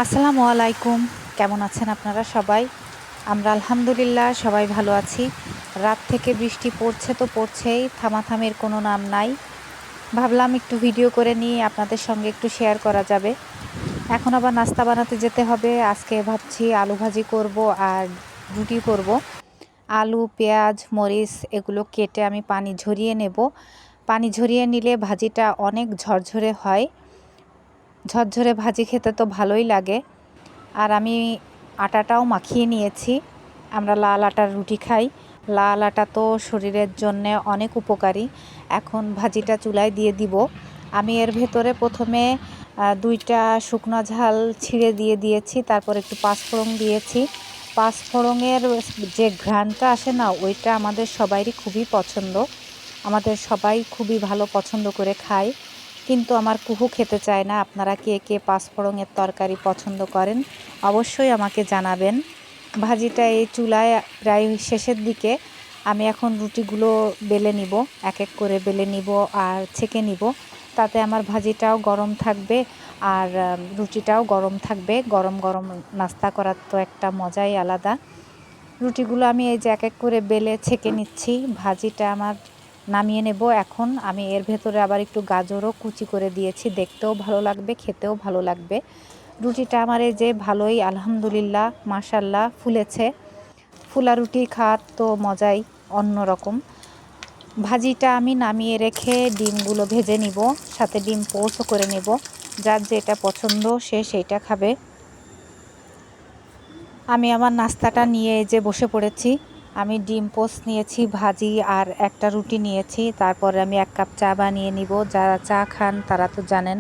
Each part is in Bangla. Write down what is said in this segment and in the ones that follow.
আসসালামু আলাইকুম। কেমন আছেন আপনারা সবাই? আমরা আলহামদুলিল্লাহ সবাই ভালো আছি। রাত থেকে বৃষ্টি পড়ছে তো পড়ছেই, থামাথামির কোনো নাম নাই। ভাবলাম একটু ভিডিও করে নিয়ে আপনাদের সঙ্গে একটু শেয়ার করা যাবে। এখন আবার নাস্তা বানাতে যেতে হবে। আজকে ভাবছি আলু ভাজি করব আর রুটি করব। আলু, পেঁয়াজ, মরিচ এগুলো কেটে আমি পানি ঝরিয়ে নেব। পানি ঝরিয়ে নিলে ভাজিটা অনেক ঝরঝরে হয়। ঝরঝরে ভাজি খেতে তো ভালোই লাগে। আর আমি আটাটাও মাখিয়ে নিয়েছি। আমরা লাল আটার রুটি খাই। লাল আটা তো শরীরের জন্যে অনেক উপকারী। এখন ভাজিটা চুলায় দিয়ে দিব। আমি এর ভেতরে প্রথমে ২টা শুকনো ঝাল ছিঁড়ে দিয়ে দিয়েছি, তারপর একটু পাঁচফোড়ন দিয়েছি। পাঁচফোড়নের যে ঘ্রাণটা আসে না, ওইটা আমাদের সবারই খুবই পছন্দ। আমাদের সবাই খুবই ভালো পছন্দ করে খায়, কিন্তু আমার কুহু খেতে চায় না। আপনারা কে কে পাঁচফোড়নের তরকারি পছন্দ করেন অবশ্যই আমাকে জানাবেন। ভাজিটা এই চুলায় প্রায় শেষের দিকে। আমি এখন রুটিগুলো বেলে নিব, এক এক করে বেলে নিব আর ছেঁকে নিব। তাতে আমার ভাজিটাও গরম থাকবে আর রুটিটাও গরম থাকবে। গরম গরম নাস্তা করার তো একটা মজাই আলাদা। রুটিগুলো আমি এই যে এক এক করে বেলে ছেঁকে নিচ্ছি। ভাজিটা আমার নামিয়ে নেব এখন। আমি এর ভেতরে আবার একটু গাজরও কুচি করে দিয়েছি, দেখতেও ভালো লাগবে, খেতেও ভালো লাগবে। রুটিটা আমার এই যে ভালোই আলহামদুলিল্লাহ মাশাল্লাহ ফুলেছে। ফুলা রুটি খাওয়ার তো মজাই অন্যরকম। ভাজিটা আমি নামিয়ে রেখে ডিমগুলো ভেজে নিব, সাথে ডিম পোস্টও করে নেব। যার যেটা পছন্দ সে সেইটা খাবে। আমি আমার নাস্তাটা নিয়ে এই যে বসে পড়েছি। আমি ডিম পোস্ট নিয়েছি, ভাজি আর একটা রুটি নিয়েছি। তারপরে আমি 1 কাপ চা বানিয়ে নিব। যারা চা খান তারা তো জানেন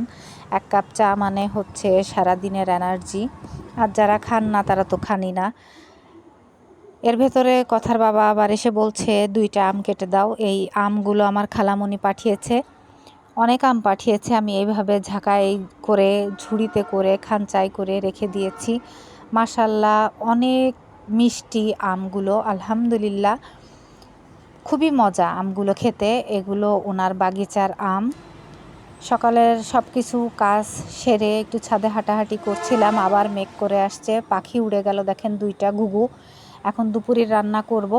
1 কাপ চা মানে হচ্ছে সারাদিনের এনার্জি। আর যারা খান না তারা তো খানই না। এর ভেতরে কথার বাবা আবার এসে বলছে 2টা আম কেটে দাও। এই আমগুলো আমার খালামণি পাঠিয়েছে। অনেক আম পাঠিয়েছে। আমি এইভাবে ঝাঁকাই করে, ঝুড়িতে করে, খাঞ্চাই করে রেখে দিয়েছি। মাশাল্লাহ অনেক মিষ্টি আমগুলো, আলহামদুলিল্লাহ খুবই মজা আমগুলো খেতে। এগুলো ওনার বাগিচার আম। সকালের সব কিছু কাজ সেরে একটু ছাদে হাঁটাহাঁটি করছিলাম, আবার মেঘ করে আসছে, পাখি উড়ে গেল দেখেন 2টা ঘুঘু। এখন দুপুরের রান্না করব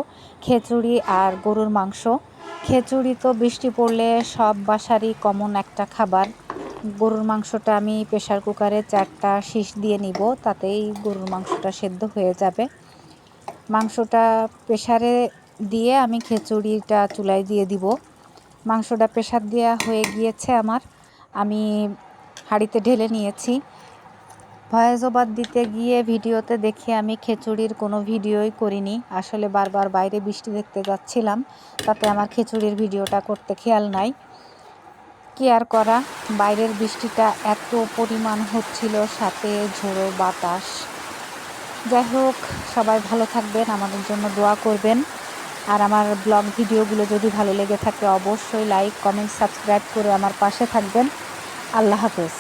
খিচুড়ি আর গরুর মাংস। খিচুড়ি তো বৃষ্টি পড়লে সব বাসারই কমন একটা খাবার। গরুর মাংসটা আমি প্রেসার কুকারে 4টা শিশ দিয়ে নিব, তাতেই গরুর মাংসটা সেদ্ধ হয়ে যাবে। মাংসটা প্রেসারে দিয়ে আমি খিচুড়িটা চুলায় দিয়ে দিব। মাংসটা প্রেসার দেওয়া হয়ে গিয়েছে আমার। আমি হাঁড়িতে ঢেলে নিয়েছি। ভয়েস ওভার দিতে গিয়ে ভিডিওতে দেখি আমি খিচুড়ির কোনো ভিডিওই করিনি। আসলে বারবার বাইরে বৃষ্টি দেখতে যাচ্ছিলাম, তাতে আমার খিচুড়ির ভিডিওটা করতে খেয়াল নাই। কি আর করা, বাইরের বৃষ্টিটা এত পরিমাণ হচ্ছিল, সাথে ঝোড়ো বাতাস। যাই হোক, সবাই ভালো থাকবেন, আমাদের জন্য দোয়া করবেন। আর আমার ব্লগ ভিডিওগুলো যদি ভালো লেগে থাকে অবশ্যই লাইক, কমেন্ট, সাবস্ক্রাইব করে আমার পাশে থাকবেন। আল্লাহ হাফেজ।